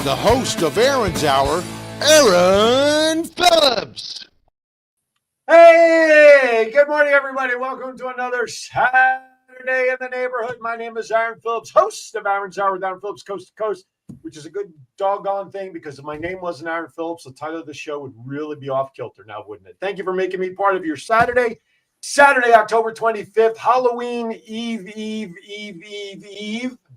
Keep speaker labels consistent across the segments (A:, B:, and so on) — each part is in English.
A: the host of Aaron's Hour, Aaron Phillips.
B: Hey, good morning, everybody. Welcome to another Saturday in the neighborhood. My name is Aaron Phillips, host of Aaron's Hour with Aaron Phillips, Coast to Coast, which is a good doggone thing because if my name wasn't Aaron Phillips, the title of the show would really be off kilter now, wouldn't it? Thank you for making me part of your Saturday, October 25th, Halloween Eve,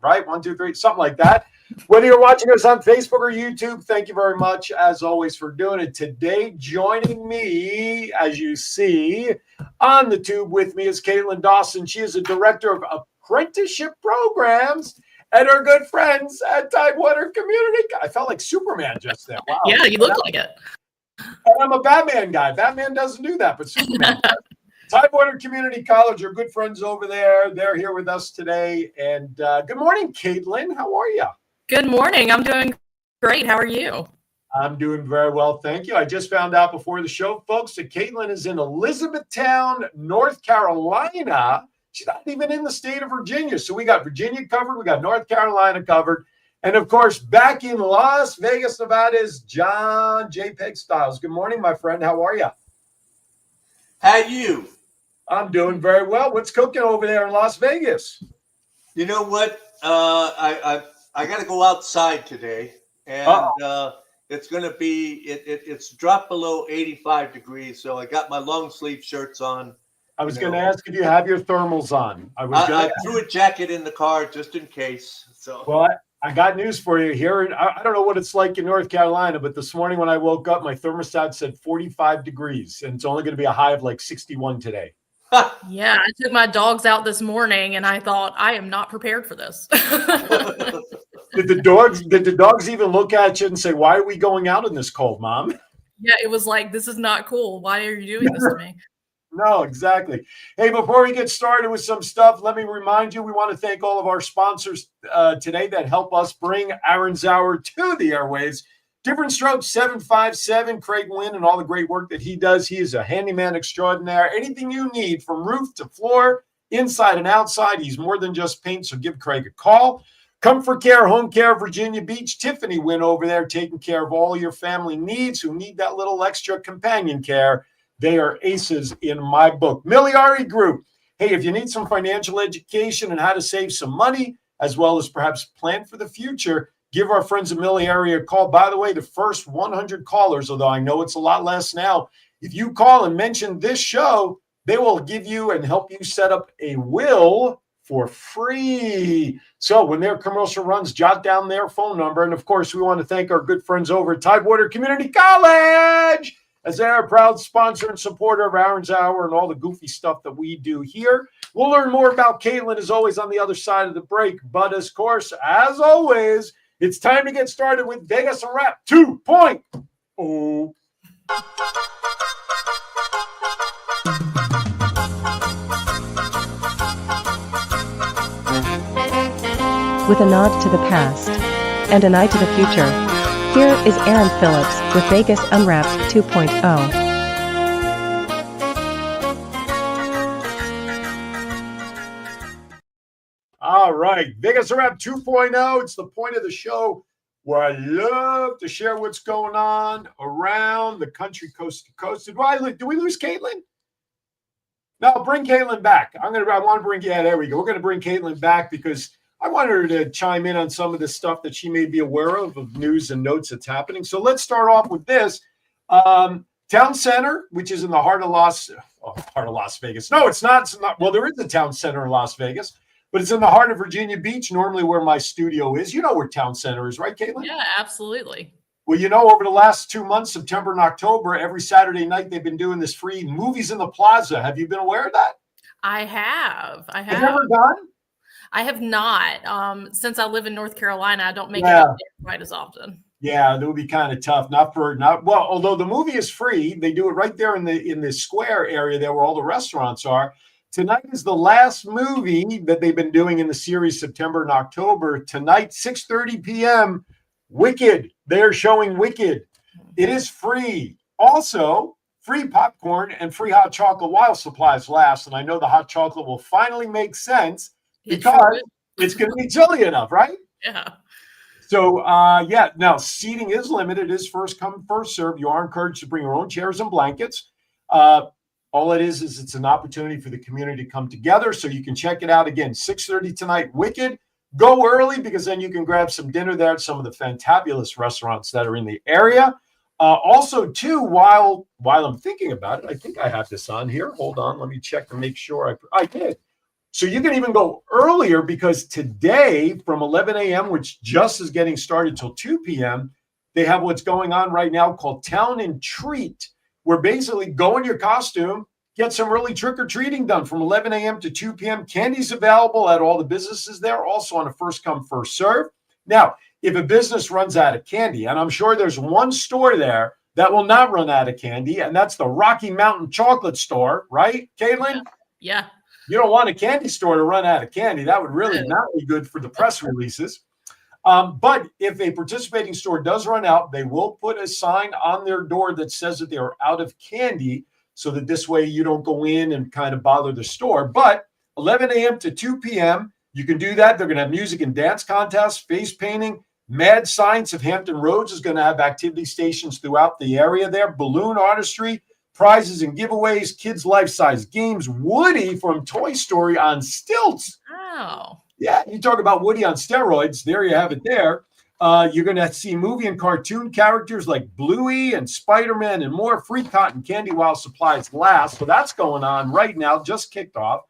B: right? 1, 2, 3, something like that. Whether you're watching us on Facebook or YouTube, thank you very much, as always, for doing it. Today, joining me, as you see, on the tube with me is Caitlin Dawson. She is a director of apprenticeship programs at our good friends at Tidewater Community. I felt like Superman just then. Wow.
C: Yeah, you look like it.
B: And I'm a Batman guy. Batman doesn't do that, but Superman does. Tidewater Community College, our good friends over there. They're here with us today. And good morning, Caitlin. How are you?
C: Good morning. I'm doing great. How are you?
B: I'm doing very well, thank you. I just found out before the show, folks, that Caitlin is in Elizabethtown, North Carolina. She's not even in the state of Virginia. So we got Virginia covered. We got North Carolina covered. And, of course, back in Las Vegas, Nevada is John JPEG Styles. Good morning, my friend. How are you?
D: How you?
B: I'm doing very well. What's cooking over there in Las Vegas?
D: You know what? I got to go outside today, and it's going to be it's dropped below 85 degrees. So I got my long sleeve shirts on.
B: I was going to ask if you have your thermals on.
D: I threw a jacket in the car just in case. So
B: well, I got news for you here. I don't know what it's like in North Carolina, but this morning when I woke up, my thermostat said 45 degrees, and it's only going to be a high of like 61 today.
C: Yeah, I took my dogs out this morning, and I thought, I am not prepared for this.
B: Did the dogs even look at you and say, "Why are we going out in this cold, Mom?"
C: Yeah, it was like, this is not cool. Why are you doing this to me?
B: No, exactly. Hey, before we get started with some stuff, let me remind you, we want to thank all of our sponsors today that help us bring Aaron's Hour to the airwaves. Different Strokes 757, Craig Wynn, and all the great work that he does. He is a handyman extraordinaire. Anything you need from roof to floor, inside and outside, he's more than just paint, so give Craig a call. Comfort Care, Home Care, Virginia Beach. Tiffany Wynn over there taking care of all your family needs who need that little extra companion care. They are aces in my book. Miliari Group. Hey, if you need some financial education and how to save some money, as well as perhaps plan for the future, give our friends at Miliari a call. By the way, the first 100 callers, although I know it's a lot less now, if you call and mention this show, they will give you and help you set up a will for free. So when their commercial runs, jot down their phone number. And, of course, we want to thank our good friends over at Tidewater Community College, as they are a proud sponsor and supporter of Aaron's Hour and all the goofy stuff that we do here. We'll learn more about Caitlin, as always, on the other side of the break. But, of course, as always, it's time to get started with Vegas and Rap 2.0.
E: With a nod to the past and an eye to the future, here is Aaron Phillips with Vegas Unwrapped 2.0.
B: All right, Vegas Unwrapped 2.0. It's the point of the show where I love to share what's going on around the country, coast to coast. Do we lose Caitlin? No, bring Caitlin back. There we go. We're going to bring Caitlin back because I want her to chime in on some of the stuff that she may be aware of news and notes that's happening. So let's start off with this. Town Center, which is in the heart of Las Vegas. No, it's not. Well, there is a town center in Las Vegas, but it's in the heart of Virginia Beach, normally where my studio is. You know where Town Center is, right, Caitlin?
C: Yeah, absolutely.
B: Well, over the last 2 months, September and October, every Saturday night, they've been doing this free Movies in the Plaza. Have you been aware of that?
C: I have.
B: Have you ever gone?
C: I have not. Since I live in North Carolina, I don't make it out there quite as often.
B: Yeah, that would be kind of tough. Although the movie is free, they do it right there in the square area there where all the restaurants are. Tonight is the last movie that they've been doing in the series September and October. Tonight, 6:30 p.m., Wicked. They're showing Wicked. It is free. Also, free popcorn and free hot chocolate while supplies last. And I know the hot chocolate will finally make sense because it's going to be chilly enough, right?
C: Yeah.
B: So, yeah, now seating is limited. It is first come, first serve. You are encouraged to bring your own chairs and blankets. All it is it's an opportunity for the community to come together. So you can check it out again, 6:30 tonight, Wicked. Go early because then you can grab some dinner there at some of the fantabulous restaurants that are in the area. Also, too, while I'm thinking about it, I think I have this on here. Hold on, let me check to make sure I did. So you can even go earlier because today from 11 a.m., which just is getting started till 2 p.m., they have what's going on right now called Town and Treat, where basically go in your costume, get some early trick-or-treating done from 11 a.m. to 2 p.m. Candy's available at all the businesses there, also on a first-come, first-serve. Now, if a business runs out of candy, and I'm sure there's one store there that will not run out of candy, and that's the Rocky Mountain Chocolate Store, right, Caitlin?
C: Yeah.
B: You don't want a candy store to run out of candy. That would really not be good for the press releases. But if a participating store does run out, they will put a sign on their door that says that they are out of candy so that this way you don't go in and kind of bother the store. But 11 a.m. to 2 p.m., you can do that. They're going to have music and dance contests, face painting. Mad Science of Hampton Roads is going to have activity stations throughout the area there. Balloon artistry, prizes and giveaways, kids' life-size games. Woody from Toy Story on stilts.
C: Oh.
B: Yeah, you talk about Woody on steroids. There you have it there. You're going to see movie and cartoon characters like Bluey and Spider-Man and more. Free cotton candy while supplies last. So that's going on right now, just kicked off.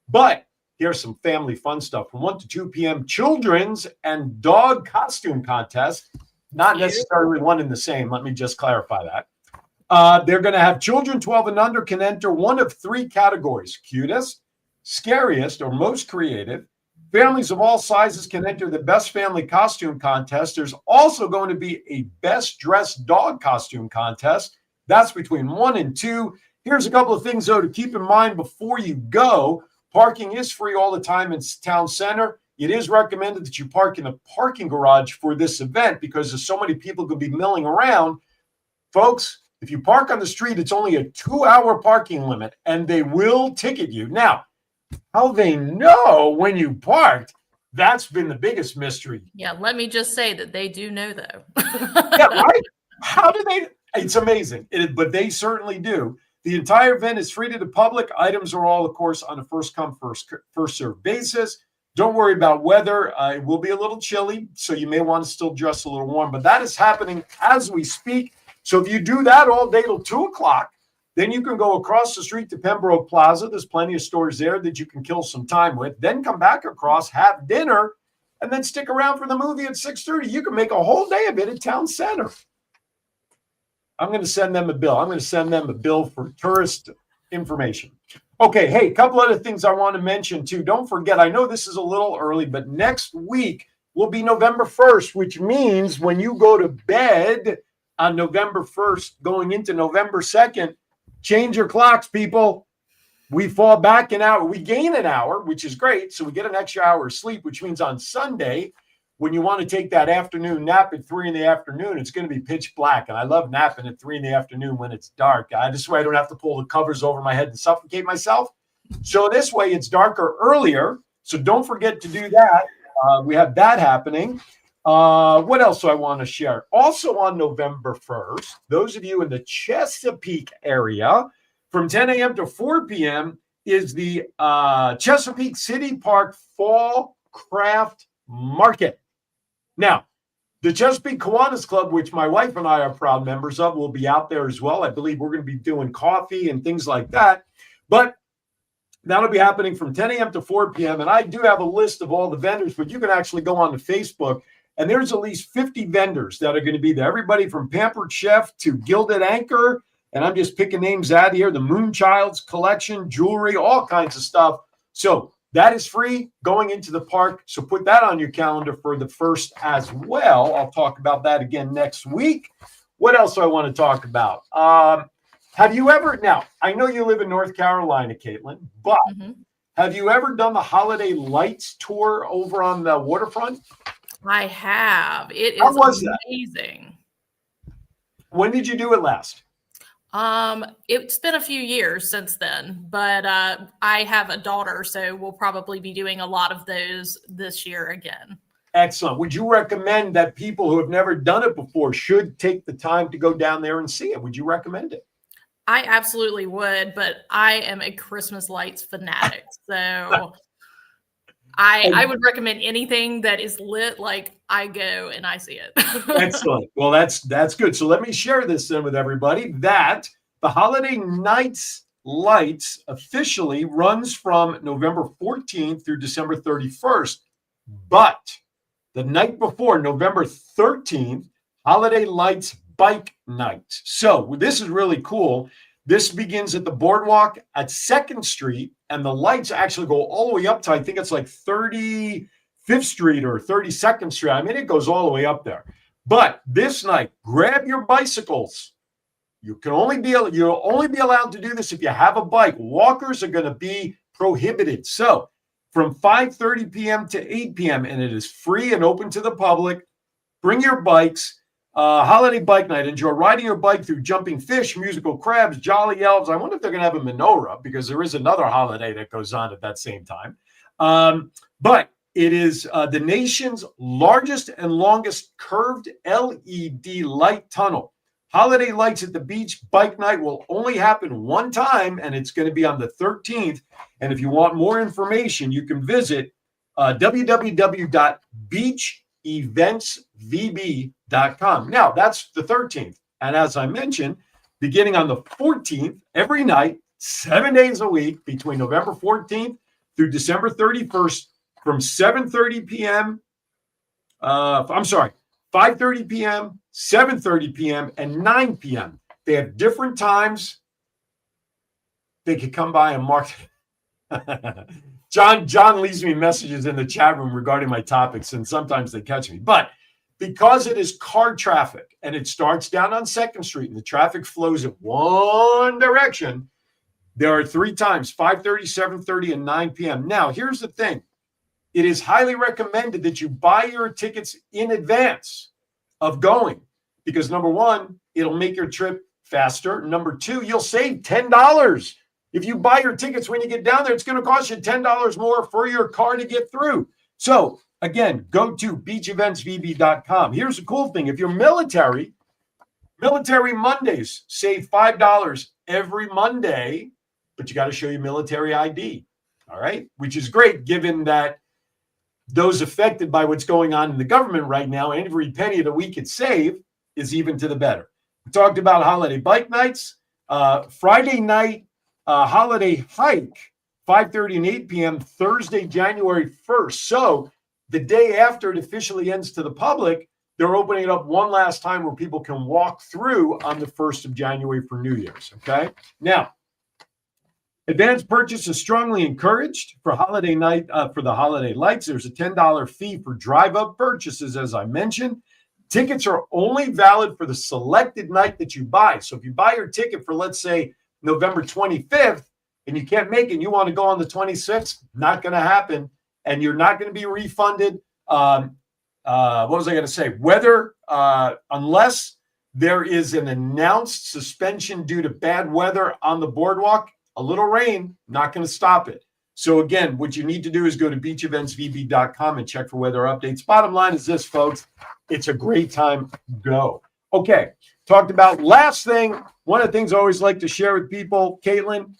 B: But here's some family fun stuff. From 1 to 2 p.m., children's and dog costume contest. Not necessarily one and the same. Let me just clarify that. They're going to have children 12 and under can enter one of 3 categories: cutest, scariest, or most creative. Families of all sizes can enter the best family costume contest. There's also going to be a best dressed dog costume contest. That's between 1 and 2. Here's a couple of things, though, to keep in mind before you go. Parking is free all the time in town center. It is recommended that you park in a parking garage for this event because there's so many people going to be milling around. Folks, if you park on the street, it's only a 2-hour parking limit, and they will ticket you. Now, how they know when you parked, that's been the biggest mystery.
C: Yeah, let me just say that they do know, though.
B: Yeah, right? How do they? It's amazing, but they certainly do. The entire event is free to the public. Items are all, of course, on a first-come, first-served basis. Don't worry about weather. It will be a little chilly, so you may want to still dress a little warm. But that is happening as we speak. So if you do that all day till 2 o'clock, then you can go across the street to Pembroke Plaza. There's plenty of stores there that you can kill some time with. Then come back across, have dinner, and then stick around for the movie at 6:30. You can make a whole day of it at Town Center. I'm going to send them a bill. I'm going to send them a bill for tourist information. Okay, hey, a couple other things I want to mention, too. Don't forget, I know this is a little early, but next week will be November 1st, which means when you go to bed on November 1st, going into November 2nd, change your clocks, people. We fall back an hour. We gain an hour, which is great. So we get an extra hour of sleep, which means on Sunday, when you want to take that afternoon nap at 3 in the afternoon, it's going to be pitch black. And I love napping at 3 in the afternoon when it's dark. This way I don't have to pull the covers over my head and suffocate myself. So this way it's darker earlier. So don't forget to do that. We have that happening. What else do I want to share? Also on November 1st, those of you in the Chesapeake area, from 10 a.m. to 4 p.m. is the Chesapeake City Park Fall Craft Market. Now, the Chesapeake Kiwanis Club, which my wife and I are proud members of, will be out there as well. I believe we're going to be doing coffee and things like that. But that'll be happening from 10 a.m. to 4 p.m. And I do have a list of all the vendors, but you can actually go on to Facebook, and there's at least 50 vendors that are going to be there. Everybody from Pampered Chef to Gilded Anchor, and I'm just picking names out here, the Moonchild's collection, jewelry, all kinds of stuff. So that is free going into the park. So put that on your calendar for the 1st as well. I'll talk about that again next week. What else do I want to talk about? Have you ever, now, I know you live in North Carolina, Caitlin, but have you ever done the Holiday Lights tour over on the waterfront?
C: I have. It
B: How
C: is
B: was
C: amazing.
B: When did you do it last?
C: It's been a few years since then, but I have a daughter, so we'll probably be doing a lot of those this year again.
B: Excellent. Would you recommend that people who have never done it before should take the time to go down there and see it? Would you recommend it?
C: I absolutely would, but I am a Christmas lights fanatic. So I would recommend anything that is lit, like I go and I see it.
B: Excellent. Well, that's good. So let me share this then with everybody that the Holiday Nights Lights officially runs from November 14th through December 31st. But the night before, November 13th, Holiday Lights Bike Night. So this is really cool. This begins at the boardwalk at 2nd Street, and the lights actually go all the way up to, I think it's like 35th Street or 32nd Street. I mean, it goes all the way up there. But this night, grab your bicycles. You'll only be allowed to do this if you have a bike. Walkers are going to be prohibited. So from 5:30 p.m. to 8 p.m., and it is free and open to the public. Bring your bikes. Holiday Bike Night. Enjoy riding your bike through jumping fish, musical crabs, jolly elves. I wonder if they're going to have a menorah, because there is another holiday that goes on at that same time. But it is the nation's largest and longest curved LED light tunnel. Holiday Lights at the Beach Bike Night will only happen one time, and it's going to be on the 13th. And if you want more information, you can visit www.beacheventsvb.com. Now, that's the 13th. And as I mentioned, beginning on the 14th, every night, 7 days a week, between November 14th through December 31st, from 7:30 p.m. 5:30 p.m., 7:30 p.m., and 9 p.m. They have different times. They could come by and mark. John leaves me messages in the chat room regarding my topics, and sometimes they catch me. But because it is car traffic, and it starts down on 2nd Street, and the traffic flows in one direction, there are 3 times, 5:30, 7:30, and 9 p.m. Now, here's the thing. It is highly recommended that you buy your tickets in advance of going, because number one, it'll make your trip faster. Number two, you'll save $10. If you buy your tickets when you get down there, it's going to cost you $10 more for your car to get through. So again, go to beacheventsvb.com. Here's the cool thing. If you're Military Mondays save $5 every Monday, but you got to show your military ID. All right. Which is great, given that those affected by what's going on in the government right now, every penny that we could save is even to the better. We talked about holiday bike nights. Friday night holiday hike, 5:30 and 8 p.m., Thursday, January 1st. So the day after it officially ends to the public, they're opening it up one last time where people can walk through on the 1st of January for New Year's. Okay. Now, advanced purchase is strongly encouraged for holiday night. For the holiday lights, there's a $10 fee for drive-up purchases, as I mentioned. Tickets are only valid for the selected night that you buy. So if you buy your ticket for, let's say, November 25th, and you can't make it, and you want to go on the 26th, not going to happen, and you're not going to be refunded. What was I going to say? Whether, unless there is an announced suspension due to bad weather on the boardwalk, a little rain, not going to stop it. So again, what you need to do is go to beacheventsvb.com and check for weather updates. Bottom line is this, folks. It's a great time to go. Okay. Talked about last thing. One of the things I always like to share with people, Caitlin,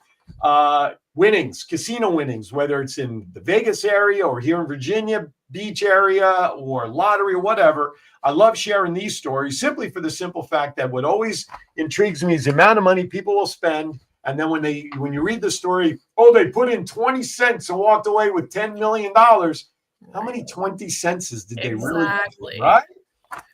B: winnings, casino winnings, whether it's in the Vegas area or here in Virginia Beach area or lottery or whatever. I love sharing these stories simply for the simple fact that what always intrigues me is the amount of money people will spend. And then when you read the story, they put in 20 cents and walked away with $10 million. How many 20 cents did they really get, right?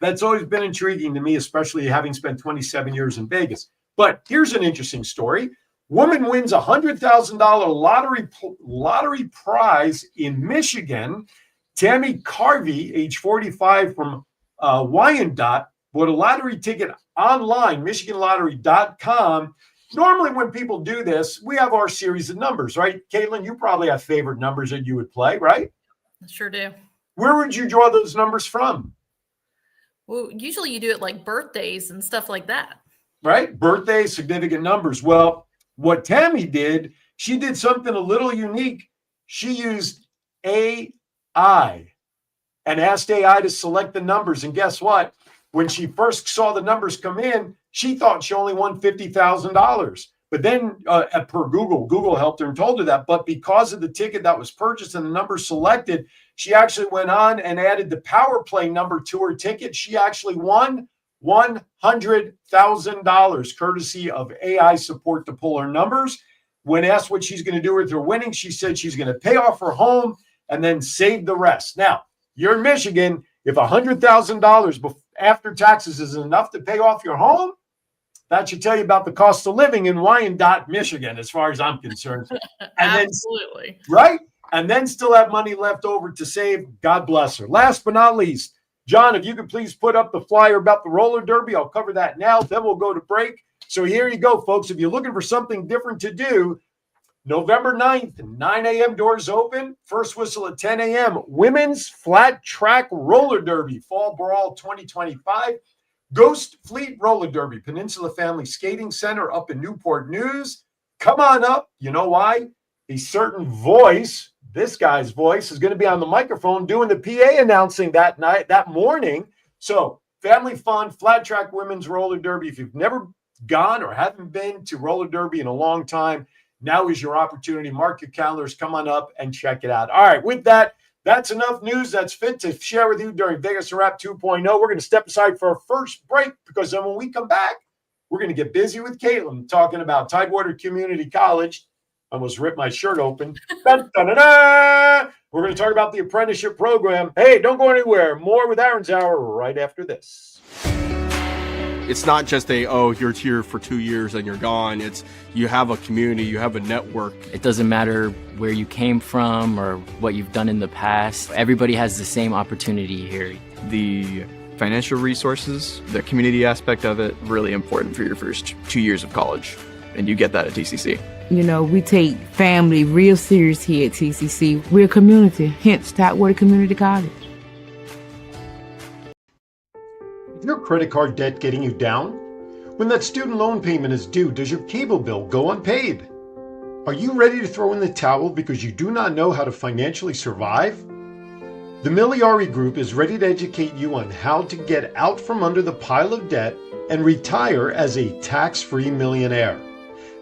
B: That's always been intriguing to me, especially having spent 27 years in Vegas. But here's an interesting story. Woman wins a $100,000 lottery prize in Michigan. Tammy Carvey, age 45, from Wyandotte, bought a lottery ticket online, MichiganLottery.com. Normally, when people do this, we have our series of numbers, right? Caitlin, you probably have favorite numbers that you would play, right?
C: I sure do.
B: Where would you draw those numbers from?
C: Well, usually you do it like birthdays and stuff like that.
B: Right? Birthdays, significant numbers. Well, what Tammy did, she did something a little unique. She used AI. and asked AI to select the numbers. And guess what? When she first saw the numbers come in, she thought she only won $50,000. But then per Google helped her and told her that. But because of the ticket that was purchased and the number selected, she actually went on and added the power play number to her ticket. She actually won $100,000 courtesy of AI support to pull her numbers. When asked what she's going to do with her winnings, she said she's going to pay off her home and then save the rest. Now, you're in Michigan. If $100,000 after taxes is enough to pay off your home, that should tell you about the cost of living in Wyandotte, Michigan, as far as I'm concerned. And
C: Absolutely.
B: Right? And then still have money left over to save. God bless her. Last but not least, John, if you could please put up the flyer about the roller derby. I'll cover that now. Then we'll go to break. So here you go, folks. If you're looking for something different to do, November 9th, 9 a.m. doors open. First whistle at 10 a.m. Women's Flat Track Roller Derby, Fall Brawl 2025. Ghost Fleet Roller Derby, Peninsula Family Skating Center up in Newport News. Come on up. You know why? A certain voice, this guy's voice, is going to be on the microphone doing the PA announcing that morning. So family fun, flat track women's roller derby. If you've never gone or haven't been to roller derby in a long time, now is your opportunity. Mark your calendars. Come on up and check it out. All right, with that, that's enough news that's fit to share with you during Vegas Wrap 2.0. We're going to step aside for our first break because then when we come back, we're going to get busy with Caitlin talking about Tidewater Community College. I almost ripped my shirt open. Dun, dun, dun, dun. We're going to talk about the apprenticeship program. Hey, don't go anywhere. More with Aaron's Hour right after this.
F: It's not just you're here for 2 years and you're gone. It's you have a community, you have a network.
G: It doesn't matter where you came from or what you've done in the past. Everybody has the same opportunity here.
H: The financial resources, the community aspect of it, really important for your first 2 years of college. And you get that at TCC.
I: You know, we take family real serious here at TCC. We're a community, hence Tidewater Community College.
B: Is your credit card debt getting you down? When that student loan payment is due, does your cable bill go unpaid? Are you ready to throw in the towel because you do not know how to financially survive? The Miliari Group is ready to educate you on how to get out from under the pile of debt and retire as a tax-free millionaire.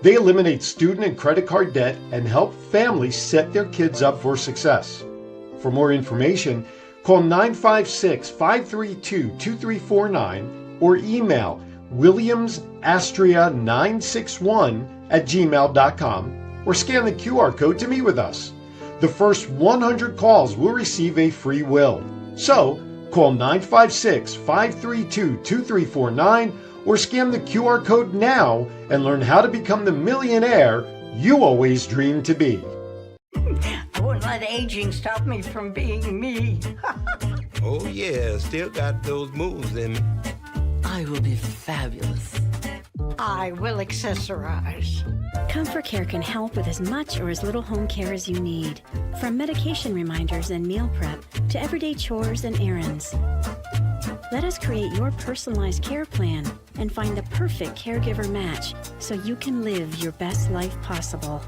B: They eliminate student and credit card debt and help families set their kids up for success. For more information, call 956-532-2349 or email williamsastria961@gmail.com or scan the QR code to meet with us. The first 100 calls will receive a free will. So, call 956-532-2349 or scan the QR code now and learn how to become the millionaire you always dreamed to be.
J: I wouldn't let aging stop me from being me.
K: Oh yeah, still got those moves in me.
L: I will be fabulous.
J: I will accessorize.
M: Comfort Care can help with as much or as little home care as you need. From medication reminders and meal prep to everyday chores and errands. Let us create your personalized care plan and find the perfect caregiver match so you can live your best life possible.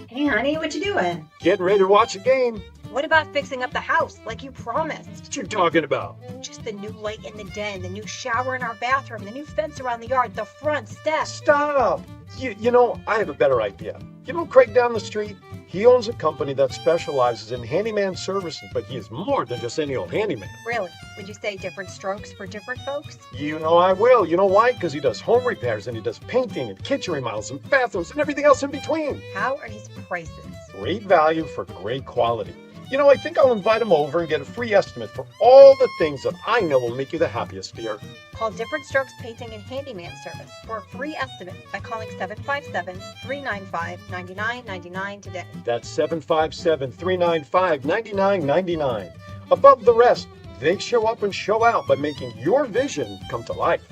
N: Hey honey, what you doing?
B: Getting ready to watch a game.
N: What about fixing up the house like you promised?
B: What you talking about?
N: Just the new light in the den, the new shower in our bathroom, the new fence around the yard, the front steps.
B: Stop! You know, I have a better idea. You know Craig down the street? He owns a company that specializes in handyman services, but he is more than just any old handyman.
N: Really? Would you say different strokes for different folks?
B: You know I will. You know why? Because he does home repairs and he does painting and kitchen remodels and bathrooms and everything else in between.
N: How are his prices?
B: Great value for great quality. You know, I think I'll invite him over and get a free estimate for all the things that I know will make you the happiest here.
N: Call Different Strokes Painting and Handyman Service for a free estimate by calling 757-395-9999 today.
B: That's 757-395-9999. Above the rest, they show up and show out by making your vision come to life.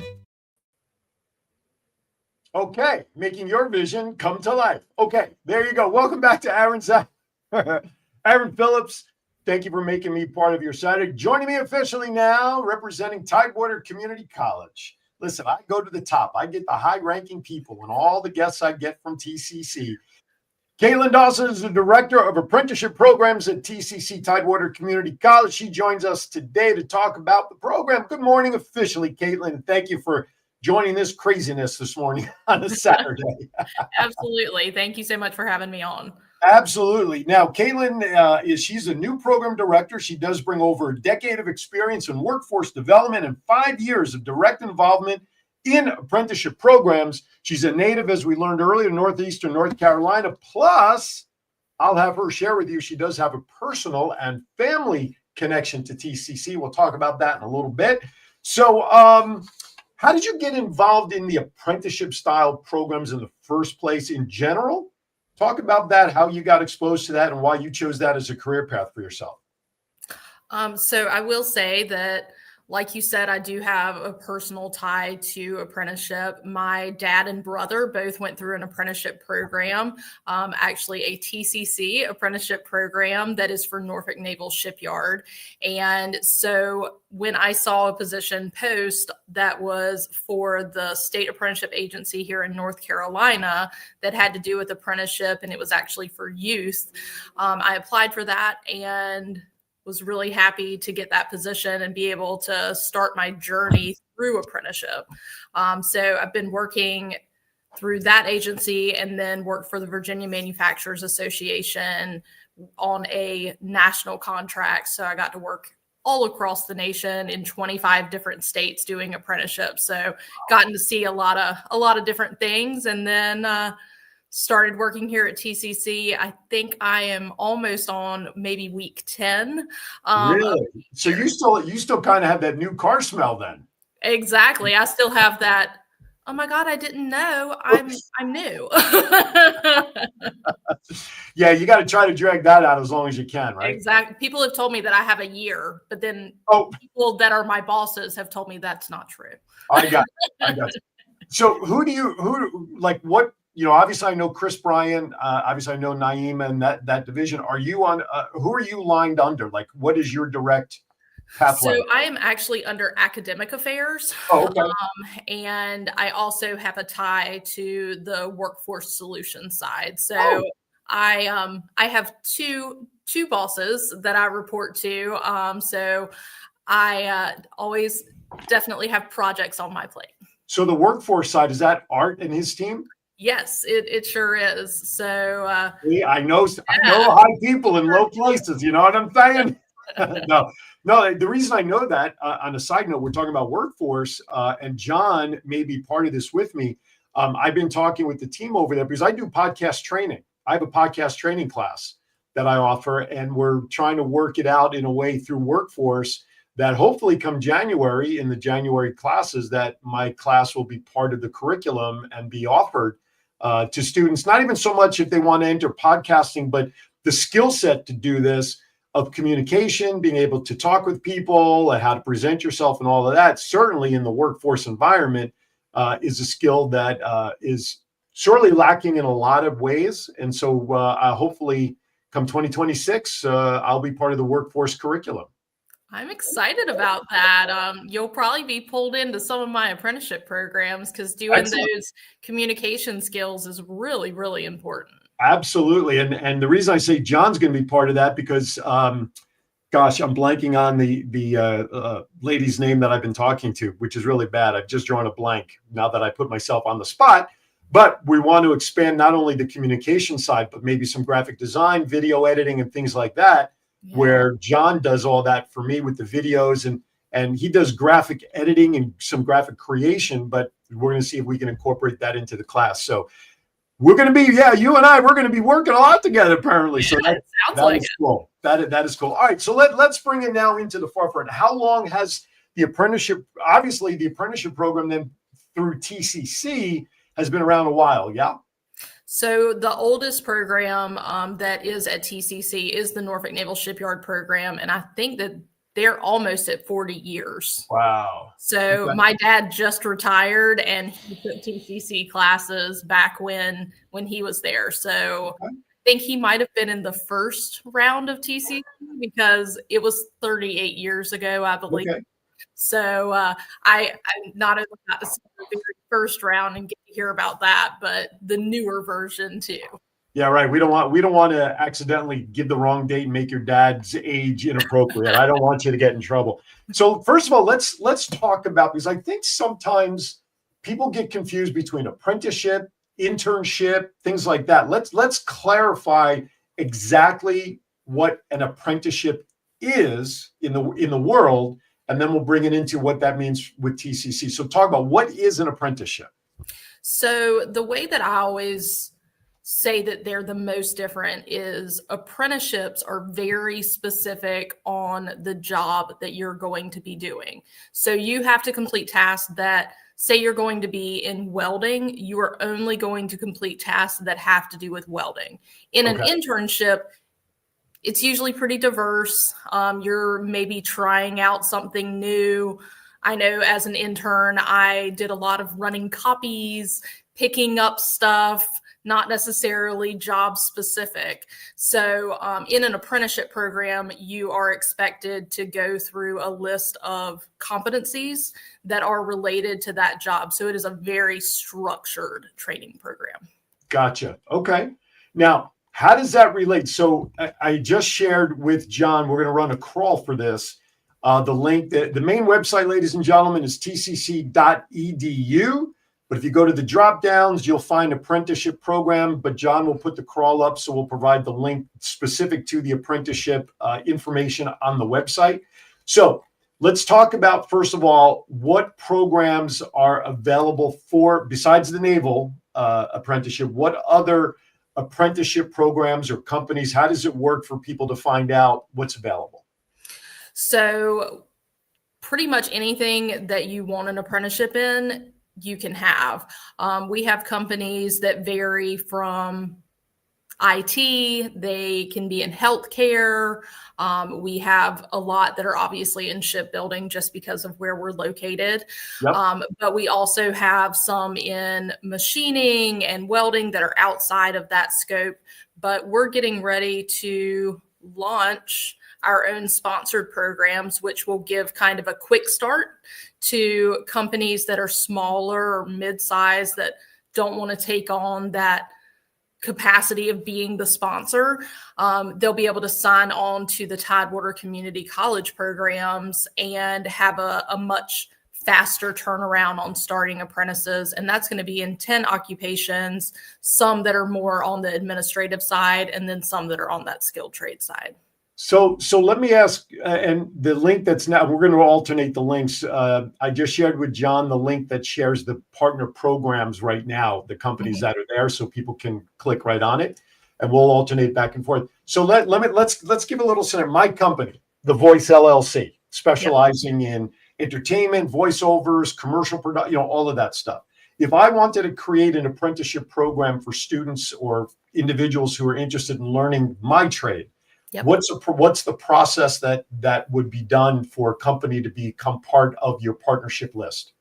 B: Okay, making your vision come to life. Okay, there you go. Welcome back to Aaron's Aaron Phillips, thank you for making me part of your Saturday. Joining me officially now, representing Tidewater Community College. Listen, I go to the top. I get the high-ranking people and all the guests I get from TCC. Caitlin Dawson is the Director of Apprenticeship Programs at TCC Tidewater Community College. She joins us today to talk about the program. Good morning officially, Caitlin, and thank you for joining this craziness this morning on a Saturday.
C: Absolutely. Thank you so much for having me on.
B: Absolutely. Now, Caitlin, she's a new program director. She does bring over a decade of experience in workforce development and 5 years of direct involvement in apprenticeship programs. She's a native, as we learned earlier, Northeastern North Carolina. Plus, I'll have her share with you, she does have a personal and family connection to TCC. We'll talk about that in a little bit. So, how did you get involved in the apprenticeship style programs in the first place in general? Talk about that, how you got exposed to that and why you chose that as a career path for yourself.
C: So I will say that, like you said, I do have a personal tie to apprenticeship. My dad and brother both went through an apprenticeship program, actually a TCC apprenticeship program that is for Norfolk Naval Shipyard. And so when I saw a position post that was for the state apprenticeship agency here in North Carolina that had to do with apprenticeship, and it was actually for youth, I applied for that and was really happy to get that position and be able to start my journey through apprenticeship. So I've been working through that agency and then worked for the Virginia Manufacturers Association on a national contract. So I got to work all across the nation in 25 different states doing apprenticeship. So gotten to see a lot of different things, and then started working here at TCC. I think I am almost on maybe week 10.
B: Really? So you still kind of have that new car smell then?
C: Exactly. I still have that. Oh my God, I didn't know I'm new.
B: Yeah, you got to try to drag that out as long as you can, right?
C: Exactly. People have told me that I have a year, but then people that are my bosses have told me that's not true.
B: I got it. So what? You know, obviously I know Chris Bryan, obviously I know Naeem and that division. Are you on, who are you lined under? Like, what is your direct pathway?
C: So I am actually under academic affairs.
B: Oh, okay.
C: And I also have a tie to the workforce solutions side. So I have two bosses that I report to. So I always definitely have projects on my plate.
B: So the workforce side, is that Art and his team?
C: Yes, it sure is. So
B: I know high people in low places. You know what I'm saying? No. The reason I know that, on a side note, we're talking about workforce, and John may be part of this with me. I've been talking with the team over there because I do podcast training. I have a podcast training class that I offer, and we're trying to work it out in a way through workforce that hopefully come January, in the January classes, that my class will be part of the curriculum and be offered to students, not even so much if they want to enter podcasting, but the skill set to do this, of communication, being able to talk with people and how to present yourself and all of that, certainly in the workforce environment, is a skill that is sorely lacking in a lot of ways. And so hopefully come 2026, I'll be part of the workforce curriculum.
C: I'm excited about that. You'll probably be pulled into some of my apprenticeship programs because doing those communication skills is really, really important. Absolutely.
B: And the reason I say John's going to be part of that because, gosh, I'm blanking on the lady's name that I've been talking to, which is really bad. I've just drawn a blank now that I put myself on the spot. But we want to expand not only the communication side, but maybe some graphic design, video editing, and things like that. Yeah. Where John does all that for me with the videos, and he does graphic editing and some graphic creation, but we're going to see if we can incorporate that into the class. So we're going to be, you and I, we're going to be working a lot together apparently. So that is cool. That is cool. All right. So let's bring it now into the forefront. How long has the apprenticeship, obviously the apprenticeship program then through TCC has been around a while. Yeah.
C: So the oldest program that is at TCC is the Norfolk Naval Shipyard program. And I think that they're almost at 40 years.
B: Wow.
C: So my dad just retired and he took TCC classes back when he was there. So I think he might have been in the first round of TCC because it was 38 years ago, I believe. Okay. So I not only got to see the very first round and get to hear about that, but the newer version too.
B: Yeah, right. We don't want to accidentally give the wrong date and make your dad's age inappropriate. I don't want you to get in trouble. So first of all, let's talk about, because I think sometimes people get confused between apprenticeship, internship, things like that. Let's clarify exactly what an apprenticeship is in the world, and then we'll bring it into what that means with TCC. So talk about, what is an apprenticeship?
C: So the way that I always say that they're the most different is apprenticeships are very specific on the job that you're going to be doing. So you have to complete tasks that, say you're going to be in welding, you are only going to complete tasks that have to do with welding. In an internship, it's usually pretty diverse. You're maybe trying out something new. I know as an intern, I did a lot of running copies, picking up stuff, not necessarily job specific. So in an apprenticeship program, you are expected to go through a list of competencies that are related to that job. So it is a very structured training program.
B: Gotcha. Okay. Now, how does that relate? So I just shared with John, we're going to run a crawl for this. The link, the main website, ladies and gentlemen, is tcc.edu. But if you go to the drop downs, you'll find apprenticeship program. But John will put the crawl up, so we'll provide the link specific to the apprenticeship information on the website. So let's talk about, first of all, what programs are available for, besides the naval apprenticeship, what other apprenticeship programs or companies, how does it work for people to find out what's available?
C: So pretty much anything that you want an apprenticeship in, you can have. We have companies that vary from IT, they can be in healthcare. We have a lot that are obviously in shipbuilding just because of where we're located. Yep. But we also have some in machining and welding that are outside of that scope. But we're getting ready to launch our own sponsored programs, which will give kind of a quick start to companies that are smaller or mid-size that don't want to take on that capacity of being the sponsor. They'll be able to sign on to the Tidewater Community College programs and have a much faster turnaround on starting apprentices. And that's going to be in 10 occupations, some that are more on the administrative side, and then some that are on that skilled trade side.
B: So let me ask, and the link that's now, we're going to alternate the links. I just shared with John the link that shares the partner programs right now, the companies that are there, so people can click right on it, and we'll alternate back and forth. So let's give a little scenario. My company, The Voice LLC, specializing in entertainment, voiceovers, commercial production, all of that stuff. If I wanted to create an apprenticeship program for students or individuals who are interested in learning my trade, yep, what's the process that would be done for a company to become part of your partnership list?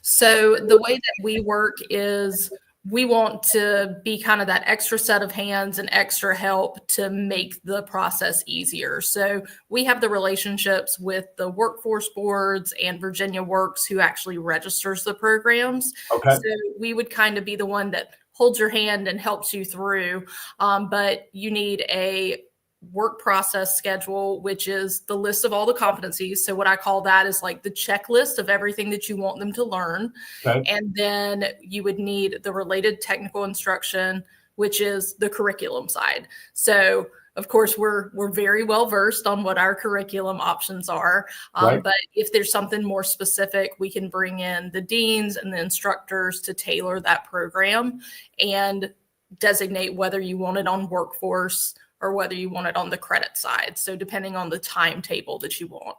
C: So the way that we work is we want to be kind of that extra set of hands and extra help to make the process easier. So we have the relationships with the workforce boards and Virginia Works, who actually registers the programs. Okay. So we would kind of be the one that holds your hand and helps you through. But you need a work process schedule, which is the list of all the competencies. So what I call that is like the checklist of everything that you want them to learn. Okay. And then you would need the related technical instruction, which is the curriculum side. So of course, we're very well versed on what our curriculum options are. Right. But if there's something more specific, we can bring in the deans and the instructors to tailor that program and designate whether you want it on workforce or whether you want it on the credit side. So depending on the timetable that you want.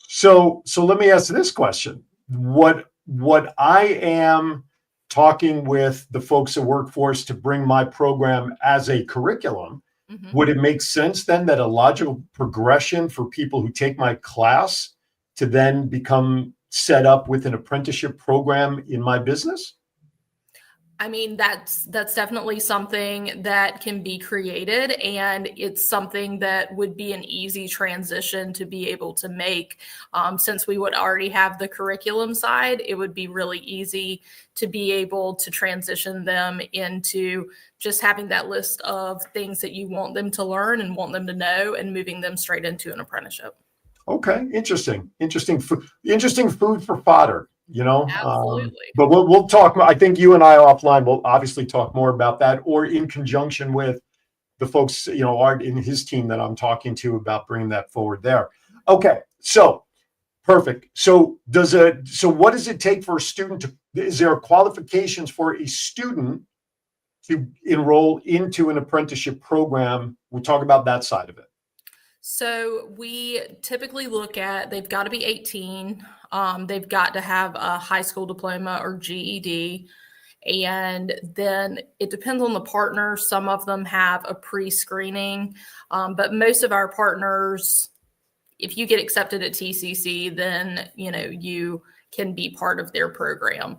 B: So let me ask this question. What I am talking with the folks at Workforce to bring my program as a curriculum, would it make sense then that a logical progression for people who take my class to then become set up with an apprenticeship program in my business?
C: I mean, that's definitely something that can be created, and it's something that would be an easy transition to be able to make. Since we would already have the curriculum side, it would be really easy to be able to transition them into just having that list of things that you want them to learn and want them to know, and moving them straight into an apprenticeship.
B: Okay, interesting. Interesting food for fodder.
C: Absolutely.
B: But we'll talk. I think you and I offline will obviously talk more about that, or in conjunction with the folks, Art in his team that I'm talking to about bringing that forward there. Okay, so perfect. So what does it take for a student is there qualifications for a student to enroll into an apprenticeship program? We'll talk about that side of it.
C: So we typically look at, they've got to be 18. They've got to have a high school diploma or GED. And then it depends on the partner. Some of them have a pre-screening, but most of our partners, if you get accepted at TCC, then, you can be part of their program.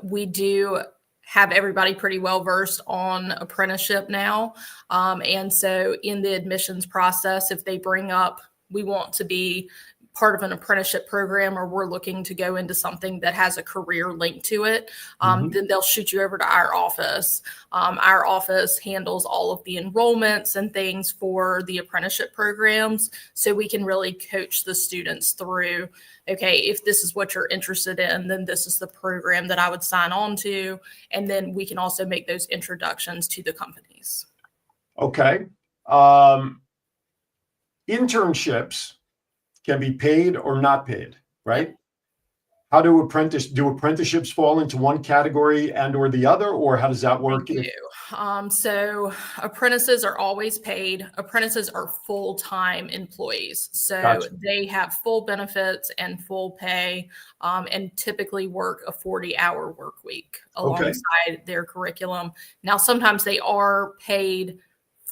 C: We do have everybody pretty well versed on apprenticeship now. And so in the admissions process, if they bring up, we want to be part of an apprenticeship program, or we're looking to go into something that has a career link to it, then they'll shoot you over to our office. Our office handles all of the enrollments and things for the apprenticeship programs, so we can really coach the students through, okay, if this is what you're interested in, then this is the program that I would sign on to. And then we can also make those introductions to the companies.
B: Okay. Internships can be paid or not paid, right? How do apprenticeships fall into one category and or the other, or how does that work?
C: So apprentices are always paid. Apprentices are full-time employees. So
B: Gotcha.
C: They have full benefits and full pay, and typically work a 40-hour work week alongside their curriculum. Now, sometimes they are paid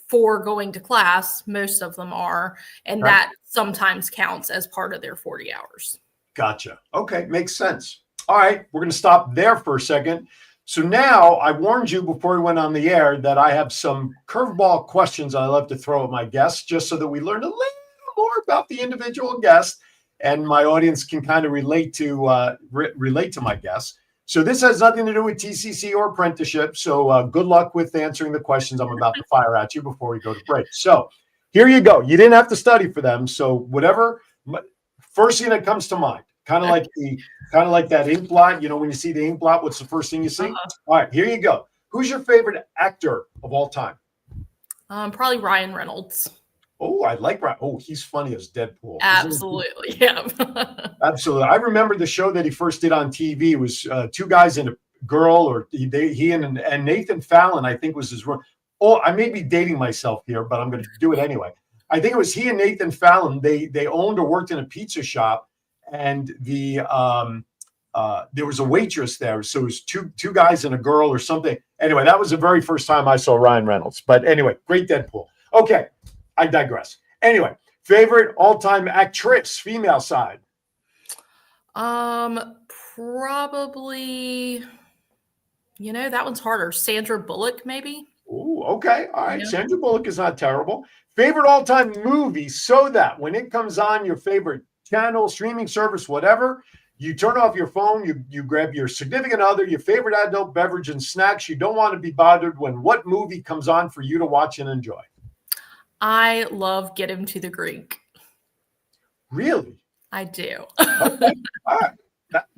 C: for going to class. Most of them are, and that sometimes counts as part of their 40 hours.
B: Gotcha. Okay, makes sense. All right, we're going to stop there for a second. So now I warned you before we went on the air that I have some curveball questions I love to throw at my guests, just so that we learn a little more about the individual guest, and my audience can kind of relate to my guests. So this has nothing to do with TCC or apprenticeship. So good luck with answering the questions I'm about to fire at you before we go to break. So here you go. You didn't have to study for them. So whatever, first thing that comes to mind, kind of like that ink blot. When you see the ink blot, what's the first thing you see? All right, here you go. Who's your favorite actor of all time?
C: Probably Ryan Reynolds.
B: Oh, I like Ryan. Oh, he's funny as Deadpool.
C: Absolutely, yeah.
B: Absolutely. I remember the show that he first did on TV. It was two guys and a girl, or he and Nathan Fallon, I think, was his role. Oh, I may be dating myself here, but I'm going to do it anyway. I think it was he and Nathan Fallon. They owned or worked in a pizza shop, and there was a waitress there. So it was two guys and a girl or something. Anyway, that was the very first time I saw Ryan Reynolds. But anyway, great Deadpool. Okay, I digress. Anyway, favorite all-time actress, female side?
C: Probably, that one's harder. Sandra Bullock, maybe.
B: Oh, okay. All right. Yeah. Sandra Bullock is not terrible. Favorite all-time movie, so that when it comes on your favorite channel, streaming service, whatever, you turn off your phone, you grab your significant other, your favorite adult beverage and snacks. You don't want to be bothered when what movie comes on for you to watch and enjoy.
C: I love Get Him to the Greek.
B: Really?
C: I do.
B: Okay. All right.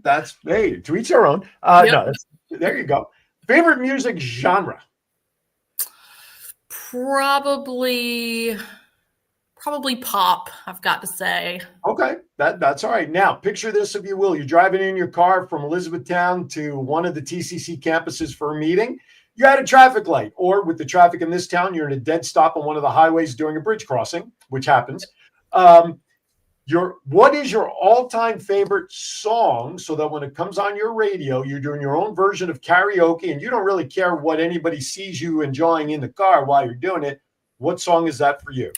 B: That's, hey, to each their own. No, there you go. Favorite music genre?
C: Probably pop, I've got to say.
B: Okay, that's all right. Now, picture this, if you will. You're driving in your car from Elizabethtown to one of the TCC campuses for a meeting. You're at a traffic light, or with the traffic in this town, you're in a dead stop on one of the highways during a bridge crossing, which happens. What is your all-time favorite song, so that when it comes on your radio, you're doing your own version of karaoke and you don't really care what anybody sees you enjoying in the car while you're doing it? What song is that for you?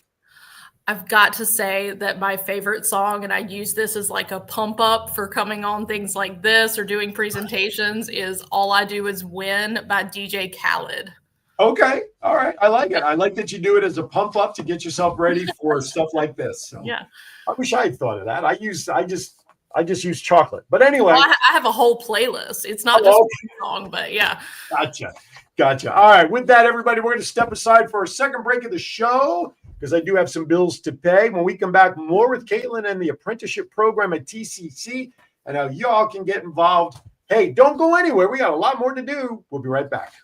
C: I've got to say that my favorite song, and I use this as like a pump up for coming on things like this or doing presentations, is All I Do Is Win by DJ Khaled.
B: Okay. All right. I like it. I like that you do it as a pump up to get yourself ready for stuff like this. So
C: yeah.
B: I wish I had thought of that. I just use chocolate. But anyway.
C: Well, I have a whole playlist. It's not just one song, but yeah.
B: Gotcha. All right. With that, everybody, we're going to step aside for a second break of the show because I do have some bills to pay. When we come back, more with Caitlin and the apprenticeship program at TCC and how y'all can get involved. Hey, don't go anywhere. We got a lot more to do. We'll be right back.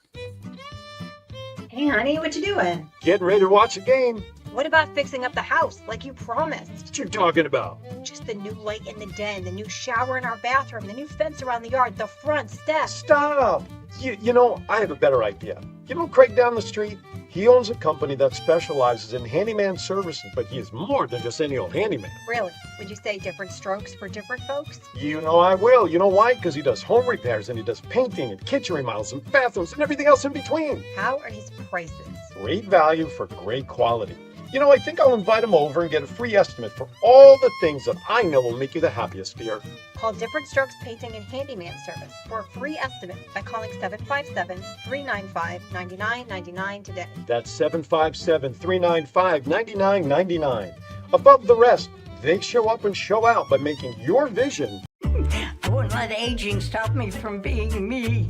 N: Hey, honey, what you doing?
B: Getting ready to watch a game.
N: What about fixing up the house like you promised?
B: What you talking about?
N: Just the new light in the den, the new shower in our bathroom, the new fence around the yard, the front steps.
B: Stop! You know, I have a better idea. You know Craig down the street? He owns a company that specializes in handyman services, but he is more than just any old handyman.
N: Really? Would you say different strokes for different folks?
B: You know I will. You know why? Because he does home repairs and he does painting and kitchen remodels and bathrooms and everything else in between.
N: How are his prices?
B: Great value for great quality. You know, I think I'll invite him over and get a free estimate for all the things that I know will make you the happiest, dear.
N: Call Different Strokes Painting and Handyman Service for a free estimate by calling 757-395-9999 today.
B: That's 757-395-9999. Above the rest, they show up and show out by making your vision.
J: I wouldn't let aging stop me from being me.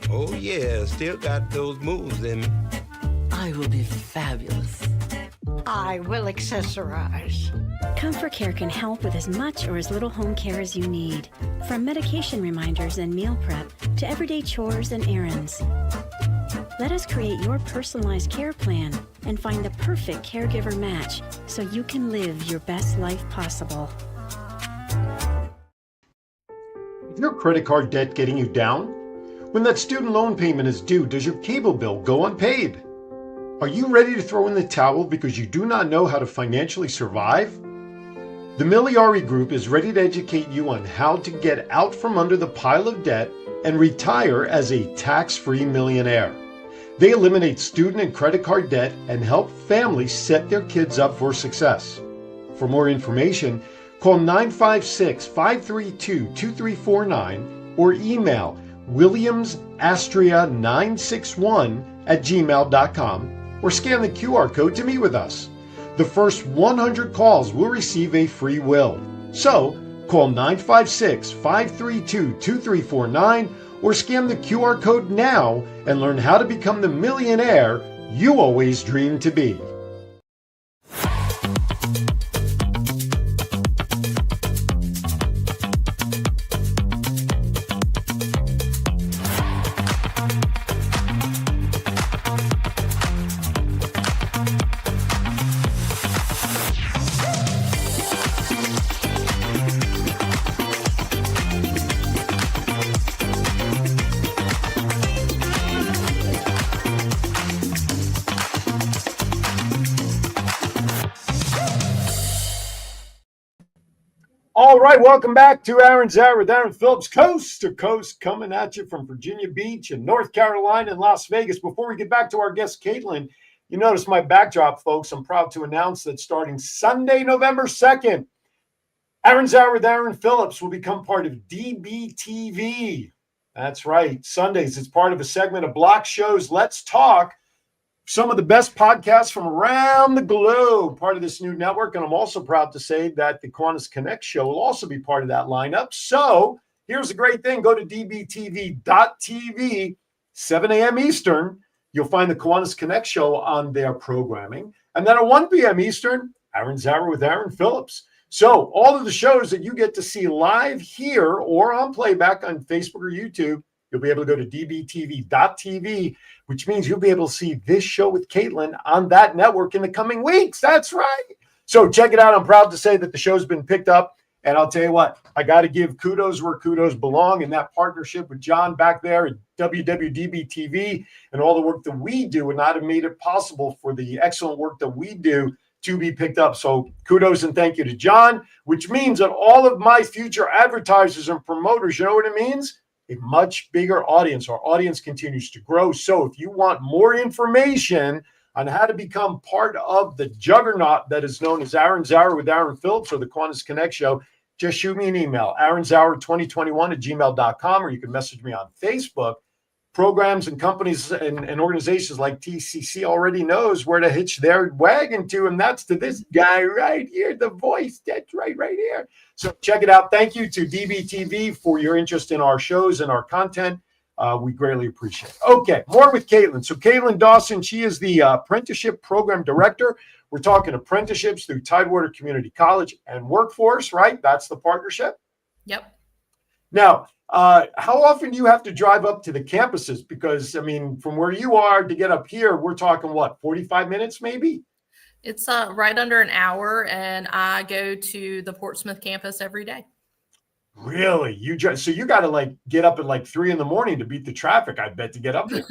K: Oh yeah, still got those moves in me.
L: I will be fabulous.
J: I will accessorize.
M: Comfort Care can help with as much or as little home care as you need. From medication reminders and meal prep to everyday chores and errands. Let us create your personalized care plan and find the perfect caregiver match so you can live your best life possible.
B: Is your credit card debt getting you down? When that student loan payment is due, does your cable bill go unpaid? Are you ready to throw in the towel because you do not know how to financially survive? The Miliari Group is ready to educate you on how to get out from under the pile of debt and retire as a tax-free millionaire. They eliminate student and credit card debt and help families set their kids up for success. For more information, call 956-532-2349 or email williamsastria961@gmail.com or scan the QR code to meet with us. The first 100 calls will receive a free will. So, call 956-532-2349 or scan the QR code now and learn how to become the millionaire you always dreamed to be. All right, welcome back to Aaron's Hour with Aaron Phillips, coast to coast, coming at you from Virginia Beach and North Carolina and Las Vegas. Before we get back to our guest, Caitlin, you notice my backdrop, folks. I'm proud to announce that starting Sunday, November 2nd, Aaron's Hour with Aaron Phillips will become part of DBTV. That's right, Sundays. It's part of a segment of Block Shows Let's Talk, some of the best podcasts from around the globe, part of this new network. And I'm also proud to say that the Kiwanis Connect show will also be part of that lineup. So here's a great thing. Go to dbtv.tv, 7 a.m. Eastern. You'll find the Kiwanis Connect show on their programming. And then at 1 p.m. Eastern, Aaron's Hour with Aaron Phillips. So all of the shows that you get to see live here or on playback on Facebook or YouTube, you'll be able to go to dbtv.tv, which means you'll be able to see this show with Caitlin on that network in the coming weeks. That's right. So check it out. I'm proud to say that the show's been picked up. And I'll tell you what, I got to give kudos where kudos belong. And that partnership with John back there at WWDBTV and all the work that we do would not have made it possible for the excellent work that we do to be picked up. So kudos and thank you to John, which means that all of my future advertisers and promoters, you know what it means? A much bigger audience. Our audience continues to grow. So if you want more information on how to become part of the juggernaut that is known as Aaron's Hour with Aaron Phillips or the Qantas Connect Show, just shoot me an email, aaronshour2021@gmail.com, or you can message me on Facebook. Programs and companies and organizations like TCC already knows where to hitch their wagon to, and that's to this guy right here, the voice. That's right here. So check it out. Thank you to DBTV for your interest in our shows and our content. We greatly appreciate it. Okay, more with Caitlin. So Caitlin Dawson, she is the Apprenticeship Program Director. We're talking apprenticeships through Tidewater Community College and Workforce, right? That's the partnership.
C: Yep.
B: Now, how often do you have to drive up to the campuses? Because, I mean, from where you are to get up here, we're talking, what, 45 minutes maybe?
C: It's right under an hour, and I go to the Portsmouth campus every day.
B: Really? So you got to like get up at like 3 a.m. to beat the traffic, I bet, to get up there.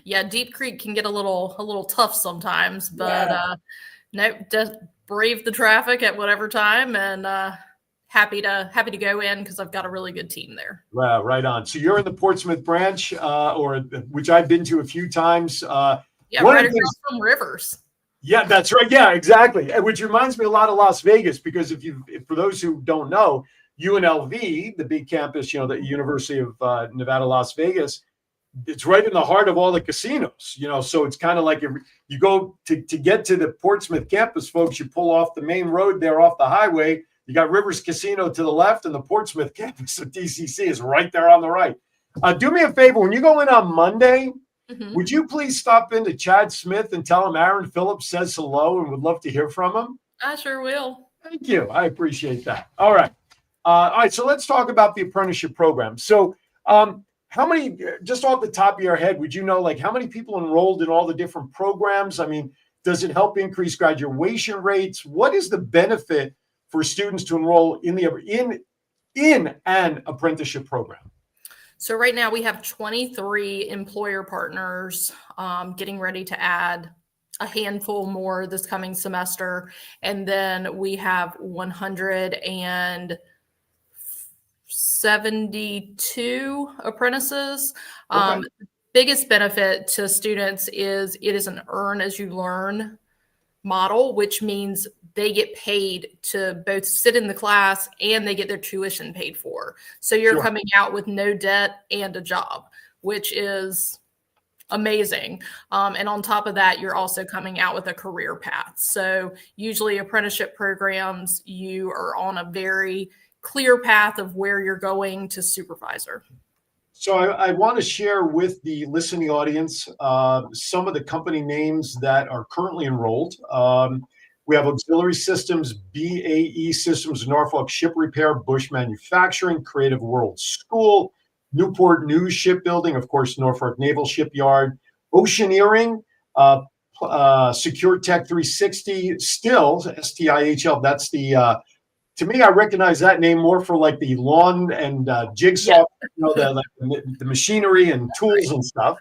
C: Yeah, Deep Creek can get a little tough sometimes, but no, just brave the traffic at whatever time, and happy to go in because I've got a really good team there.
B: Wow, right on. So you're in the Portsmouth branch, which I've been to a few times.
C: Yeah, right across from Rivers.
B: Yeah, that's right. Yeah, exactly. Which reminds me a lot of Las Vegas, because for those who don't know, UNLV, the big campus, the University of Nevada, Las Vegas, it's right in the heart of all the casinos, so it's kind of like if you go to get to the Portsmouth campus, folks, you pull off the main road there off the highway. You got Rivers Casino to the left, and the Portsmouth campus of TCC is right there on the right. Do me a favor, when you go in on Monday, would you please stop into Chad Smith and tell him Aaron Phillips says hello and would love to hear from him?
C: I sure will.
B: Thank you. I appreciate that. All right. So let's talk about the apprenticeship program. So how many, just off the top of your head, would you know, like, how many people enrolled in all the different programs? I mean, does it help increase graduation rates? What is the benefit for students to enroll in an apprenticeship program?
C: So right now we have 23 employer partners, getting ready to add a handful more this coming semester. And then we have 172 apprentices.
B: Okay.
C: Biggest benefit to students is it is an earn as you learn model, which means they get paid to both sit in the class and they get their tuition paid for. So you're coming out with no debt and a job, which is amazing. And on top of that, you're also coming out with a career path. So usually apprenticeship programs, you are on a very clear path of where you're going to supervisor.
B: So I want to share with the listening audience some of the company names that are currently enrolled. We have Auxiliary Systems, BAE Systems, Norfolk Ship Repair, Bush Manufacturing, Creative World School, Newport News Shipbuilding, of course, Norfolk Naval Shipyard, Oceaneering, Secure Tech 360, Stills, STIHL. That's the, to me, I recognize that name more for like the lawn and jigsaw, the machinery and tools and stuff.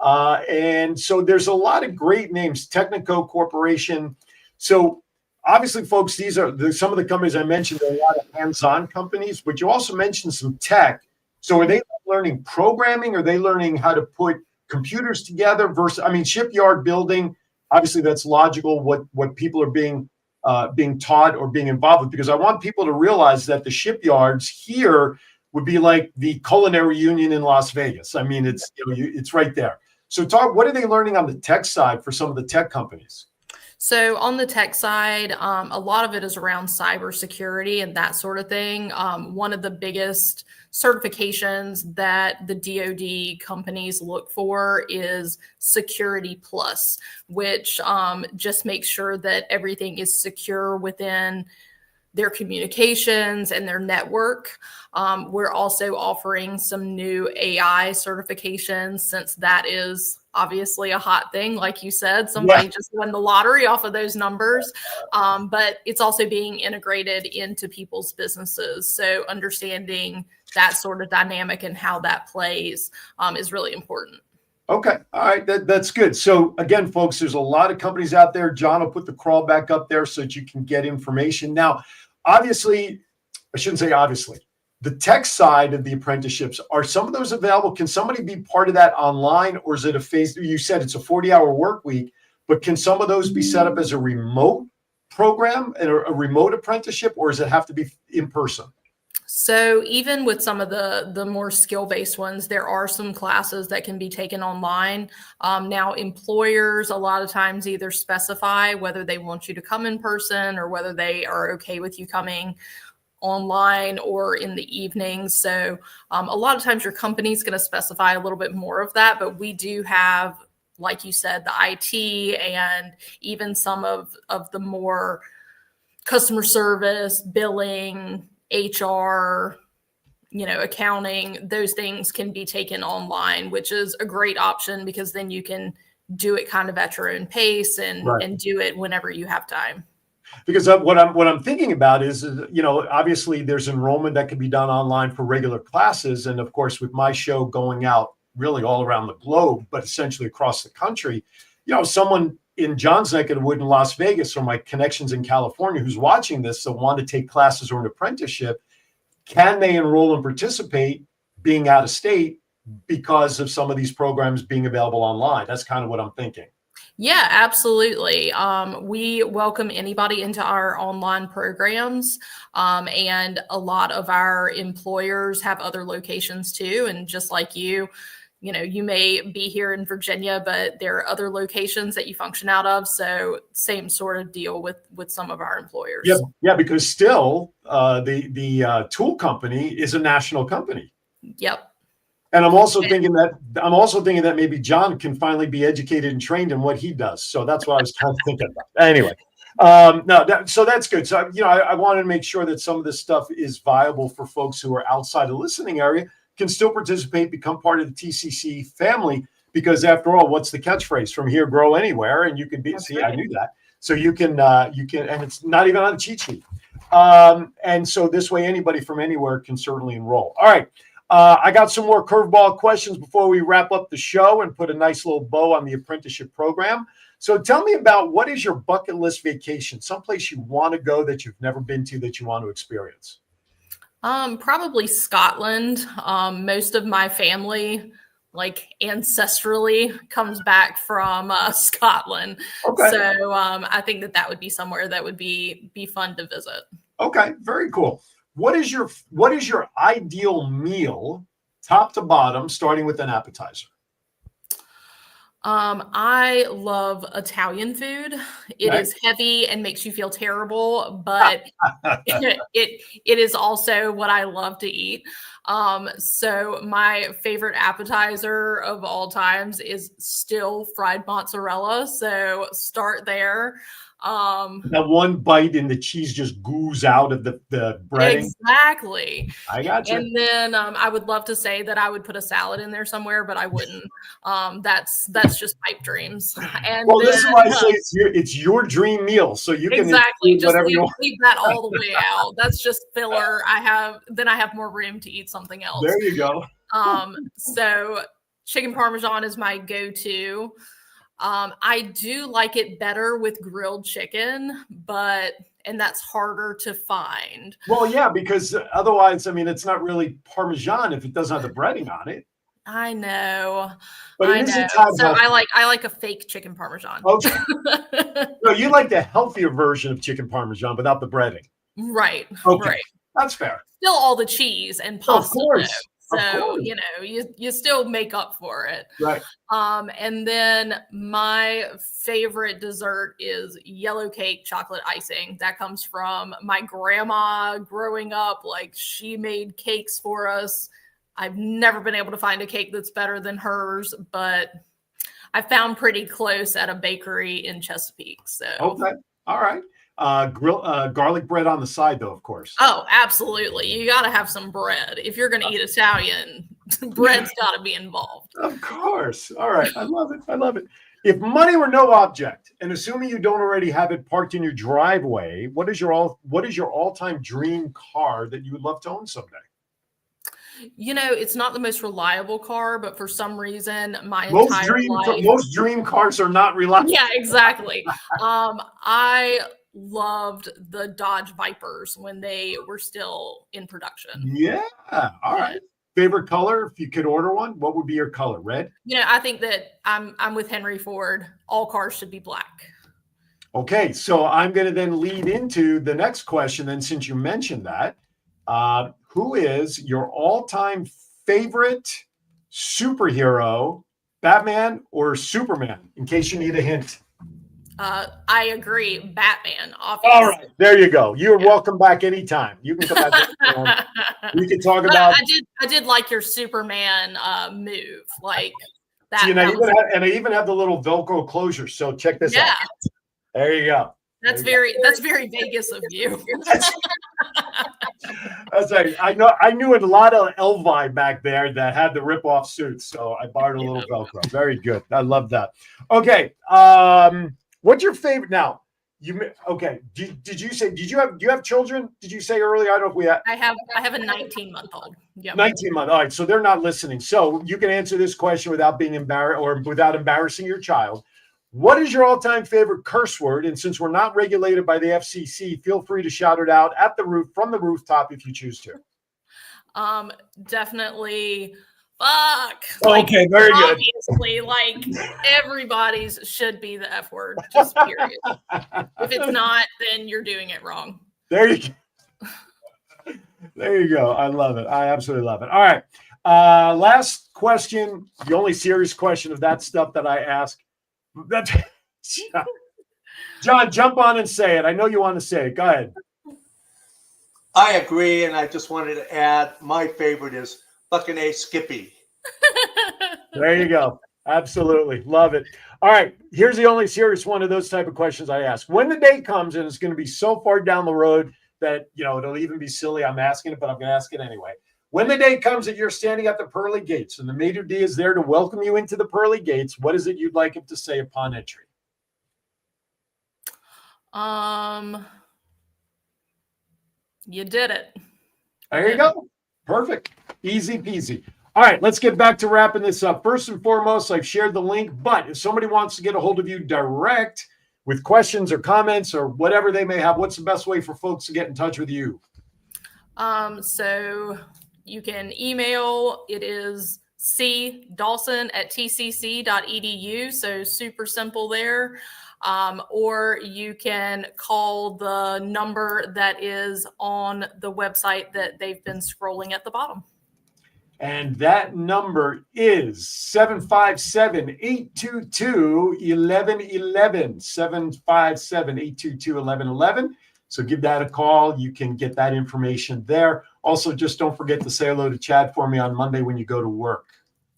B: And so there's a lot of great names, Technico Corporation. So obviously, folks, these are some of the companies I mentioned. There are a lot of hands-on companies, but you also mentioned some tech. So are they learning programming? Are they learning how to put computers together versus, I mean, shipyard building? Obviously, that's logical what people are being taught or being involved with, because I want people to realize that the shipyards here would be like the culinary union in Las Vegas. I mean, it's it's right there. So what are they learning on the tech side for some of the tech companies?
C: So on the tech side, a lot of it is around cybersecurity and that sort of thing. One of the biggest certifications that the DoD companies look for is Security Plus, which just makes sure that everything is secure within their communications and their network. We're also offering some new AI certifications, since that is obviously a hot thing. Like you said, somebody just won the lottery off of those numbers, but it's also being integrated into people's businesses. So understanding that sort of dynamic and how that plays is really important.
B: Okay. All right. That's good. So again, folks, there's a lot of companies out there. John will put the crawl back up there so that you can get information. Now, obviously, I shouldn't say obviously, the tech side of the apprenticeships, are some of those available? Can somebody be part of that online, or is it a phase? You said it's a 40-hour work week, but can some of those be set up as a remote program and a remote apprenticeship, or does it have to be in person?
C: So even with some of the more skill-based ones, there are some classes that can be taken online. Now, employers a lot of times either specify whether they want you to come in person or whether they are okay with you coming online or in the evenings. So a lot of times your company's going to specify a little bit more of that, but we do have, like you said, the IT and even some of the more customer service, billing, HR, accounting, those things can be taken online, which is a great option because then you can do it kind of at your own pace and do it whenever you have time.
B: Because what I'm thinking about is, obviously there's enrollment that can be done online for regular classes. And of course, with my show going out really all around the globe, but essentially across the country, someone in John's neck of the wood in Las Vegas, or my connections in California, who's watching this, so want to take classes or an apprenticeship, can they enroll and participate being out of state because of some of these programs being available online? That's kind of what I'm thinking.
C: Yeah, absolutely. We welcome anybody into our online programs, and a lot of our employers have other locations too. And just like you may be here in Virginia, but there are other locations that you function out of. So same sort of deal with some of our employers.
B: Yeah, because still the tool company is a national company.
C: Yep.
B: And I'm also thinking that maybe John can finally be educated and trained in what he does. So that's what I was kind of thinking about. Anyway, so that's good. So I wanted to make sure that some of this stuff is viable for folks who are outside the listening area, can still participate, become part of the TCC family, because after all, what's the catchphrase? From here, grow anywhere. And you can be, I knew that. So you can, and it's not even on a cheat sheet. And so this way, anybody from anywhere can certainly enroll. All right. I got some more curveball questions before we wrap up the show and put a nice little bow on the apprenticeship program. So tell me about, what is your bucket list vacation? Someplace you want to go that you've never been to that you want to experience?
C: Probably Scotland. Most of my family, like ancestrally, comes back from Scotland. Okay. So I think that would be somewhere that would be fun to visit. Okay, very cool. What is your ideal meal, top to bottom, starting with an appetizer? I love Italian food. It is heavy and makes you feel terrible, but it is also what I love to eat. So my favorite appetizer of all times is still fried mozzarella. So start there. That one bite and the cheese just goos out of the breading. Exactly. I got you. And then I would love to say that I would put a salad in there somewhere, but I wouldn't. That's just pipe dreams. And well, this is why I say it's your dream meal, so you can exactly just leave that all the way out. That's just filler. I have more room to eat something else. There you go. So chicken Parmesan is my go-to. I do like it better with grilled chicken, and that's harder to find. Well, yeah, because otherwise, it's not really Parmesan if it doesn't have the breading on it. I know. But I know. So I like a fake chicken Parmesan. Okay. No, you like the healthier version of chicken Parmesan without the breading. Right. Okay. Right. That's fair. Still all the cheese and pasta. Of course. So, you still make up for it. Right. And then my favorite dessert is yellow cake chocolate icing. That comes from my grandma growing up. Like, she made cakes for us. I've never been able to find a cake that's better than hers, but I found pretty close at a bakery in Chesapeake. So. Okay. All right. Garlic bread on the side, though, of course. Oh, absolutely. You got to have some bread. If you're going to eat Italian, bread's got to be involved. Of course. All right. I love it. I love it. If money were no object, and assuming you don't already have it parked in your driveway, what is your all-time dream car that you would love to own someday? It's not the most reliable car, but for some reason, most dream cars are not reliable. Yeah, exactly. I loved the Dodge Vipers when they were still in production. Yeah. All right.
B: Favorite color, if you could order one, what would be your color? Red?
C: I think that I'm with Henry Ford. All cars should be black.
B: Okay, so I'm going to then lead into the next question. Then, since you mentioned that, who is your all-time favorite superhero, Batman or Superman? In case you need a hint.
C: I agree, Batman. Obviously.
B: All right, there you go. You're welcome back anytime. You can come back. We can talk about.
C: I did like your Superman move, like that.
B: So, and I even have the little Velcro closure. So check this out. There you go.
C: That's very Vegas of you.
B: That's right. I knew a lot of Elvi back there that had the rip-off suits, so I borrowed a little Velcro. Very good. I love that. Okay. What's your favorite now? Did you have children? Did you say earlier? I don't know if we have.
C: I have a 19-month-old. Yep.
B: 19-month. All right. So they're not listening. So you can answer this question without being embarrassed or without embarrassing your child. What is your all-time favorite curse word? And since we're not regulated by the FCC, feel free to shout it out at the roof from the rooftop if you choose to.
C: Definitely fuck.
B: Okay, very good.
C: Obviously, like everybody's should be the F word, just period. If it's not, then you're doing it wrong.
B: There you go. There you go. I love it. I absolutely love it. All right. Last question, the only serious question of that stuff that I ask. John, jump on and say it. I know you want to say it. Go ahead.
D: I agree, and I just wanted to add my favorite is fucking A Skippy.
B: There you go. Absolutely. Love it. All right. Here's the only serious one of those type of questions I ask. When the day comes, and it's going to be so far down the road that, it'll even be silly I'm asking it, but I'm going to ask it anyway. When the day comes that you're standing at the pearly gates and the maitre d' is there to welcome you into the pearly gates, what is it you'd like him to say upon entry?
C: You did it.
B: There you go. Perfect. Easy peasy. All right, let's get back to wrapping this up. First and foremost, I've shared the link, but if somebody wants to get a hold of you direct with questions or comments or whatever they may have, what's the best way for folks to get in touch with you?
C: So you can email, it is cdawson@tcc.edu. So super simple there. Or you can call the number that is on the website that they've been scrolling at the bottom.
B: And that number is 757-822-1111, 757-822-1111. So give that a call. You can get that information there. Also, just don't forget to say hello to Chad for me on Monday when you go to work.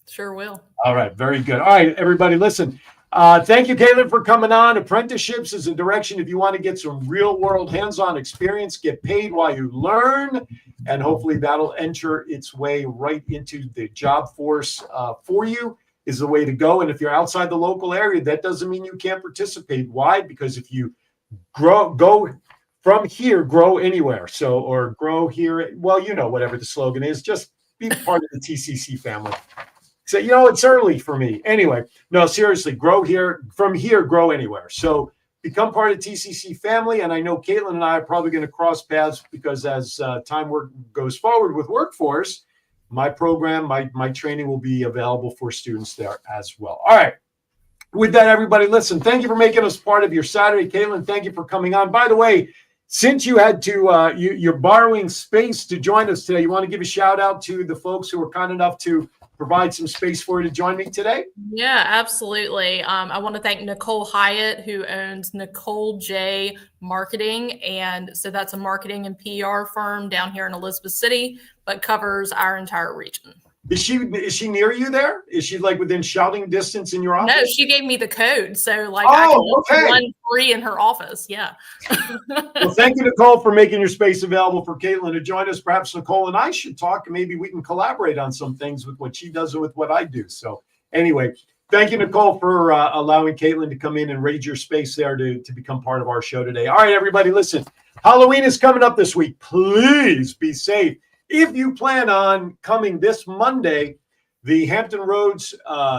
C: Sure will.
B: All right. Very good. All right, everybody, listen. Thank you, Caitlin, for coming on. Apprenticeships is a direction if you want to get some real-world hands-on experience, get paid while you learn, and hopefully that'll enter its way right into the job force for you is the way to go. And if you're outside the local area, that doesn't mean you can't participate. Why? Because if you go from here, grow anywhere. So, or grow here, well, whatever the slogan is, just be part of the TCC family. So, it's early for me. Anyway, no, seriously, grow here. From here, grow anywhere. So become part of the TCC family. And I know Caitlin and I are probably going to cross paths because as time goes forward with workforce, my program, my training will be available for students there as well. All right. With that, everybody, listen, thank you for making us part of your Saturday. Caitlin, thank you for coming on. By the way, since you had to, you're borrowing space to join us today, you want to give a shout out to the folks who were kind enough to provide some space for you to join me today?
C: Yeah, absolutely. I want to thank Nicole Hyatt, who owns Nicole J Marketing. And so that's a marketing and PR firm down here in Elizabeth City, but covers our entire region.
B: Is she near you there? Is she like within shouting distance in your office?
C: No, she gave me the code. So like I can run free in her office. Yeah.
B: Well, thank you, Nicole, for making your space available for Caitlin to join us. Perhaps Nicole and I should talk and maybe we can collaborate on some things with what she does and with what I do. So anyway, thank you, Nicole, for allowing Caitlin to come in and raid your space there to become part of our show today. All right, everybody, listen, Halloween is coming up this week. Please be safe. If you plan on coming this Monday, the Hampton Roads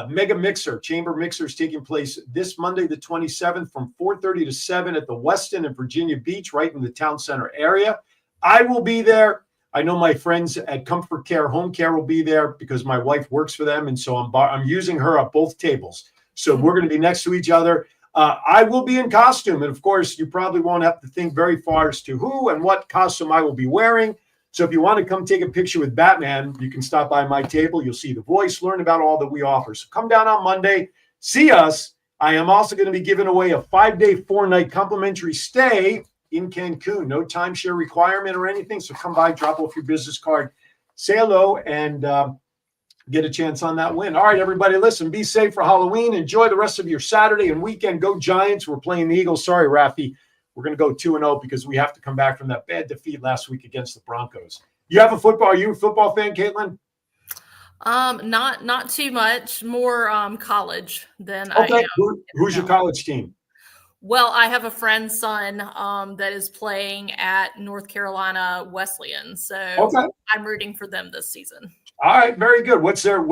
B: Mega Mixer, Chamber Mixer is taking place this Monday, the 27th from 4:30 to 7 at the Westin in Virginia Beach, right in the town center area. I will be there. I know my friends at Comfort Care Home Care will be there because my wife works for them, and so I'm using her at both tables. So we're going to be next to each other. I will be in costume, and of course, you probably won't have to think very far as to who and what costume I will be wearing. So if you want to come take a picture with Batman, you can stop by my table. You'll see the voice, learn about all that we offer. So come down on Monday, see us. I am also going to be giving away a 5-day, 4-night complimentary stay in Cancun. No timeshare requirement or anything. So come by, drop off your business card, say hello, and get a chance on that win. All right, everybody, listen, be safe for Halloween. Enjoy the rest of your Saturday and weekend. Go Giants. We're playing the Eagles. Sorry, Rafi. We're going to go 2-0 because we have to come back from that bad defeat last week against the Broncos. You have a football? Are you a football fan, Caitlin?
C: Not too much. More college than
B: Okay.
C: I am.
B: Who's your college team?
C: Well, I have a friend's son that is playing at North Carolina Wesleyan, so I'm rooting for them this season. All
B: right, very good. What's their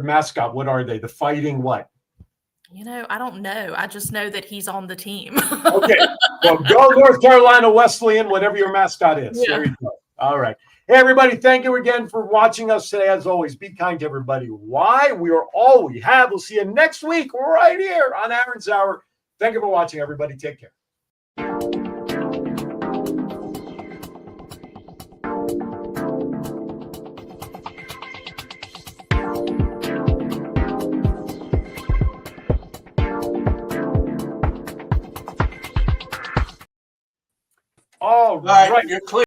B: mascot? What are they? The Fighting what?
C: I don't know. I just know that he's on the team.
B: Okay. Well, go North Carolina Wesleyan, whatever your mascot is. Yeah. There you go. All right. Hey, everybody, thank you again for watching us today. As always, be kind to everybody. Why? We are all we have. We'll see you next week right here on Aaron's Hour. Thank you for watching, everybody. Take care. All right.
D: You're clear.